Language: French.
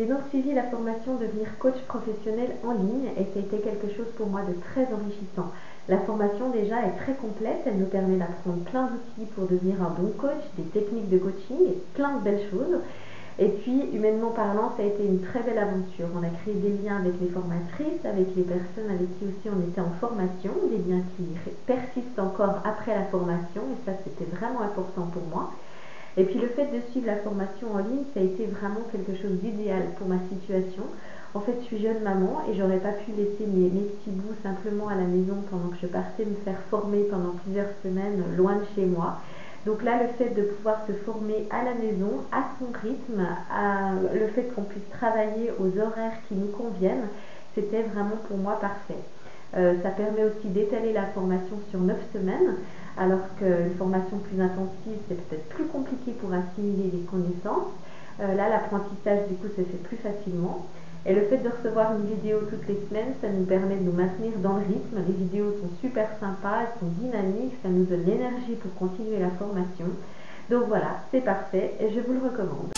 J'ai donc suivi la formation Devenir coach professionnel en ligne et ça a été quelque chose pour moi de très enrichissant. La formation déjà est très complète, elle nous permet d'apprendre plein d'outils pour devenir un bon coach, des techniques de coaching et plein de belles choses. Et puis, humainement parlant, ça a été une très belle aventure. On a créé des liens avec les formatrices, avec les personnes avec qui aussi on était en formation, des liens qui persistent encore après la formation et ça c'était vraiment important pour moi. Et puis le fait de suivre la formation en ligne, ça a été vraiment quelque chose d'idéal pour ma situation. En fait, je suis jeune maman et j'aurais pas pu laisser mes petits bouts simplement à la maison pendant que je partais me faire former pendant plusieurs semaines loin de chez moi. Donc là, le fait de pouvoir se former à la maison, à son rythme, le fait qu'on puisse travailler aux horaires qui nous conviennent, c'était vraiment pour moi parfait. Ça permet aussi d'étaler la formation sur 9 semaines, alors qu'une formation plus intensive, c'est peut-être plus compliqué pour assimiler les connaissances. Là, l'apprentissage, du coup, se fait plus facilement. Et le fait de recevoir une vidéo toutes les semaines, ça nous permet de nous maintenir dans le rythme. Les vidéos sont super sympas, elles sont dynamiques, ça nous donne l'énergie pour continuer la formation. Donc voilà, c'est parfait et je vous le recommande.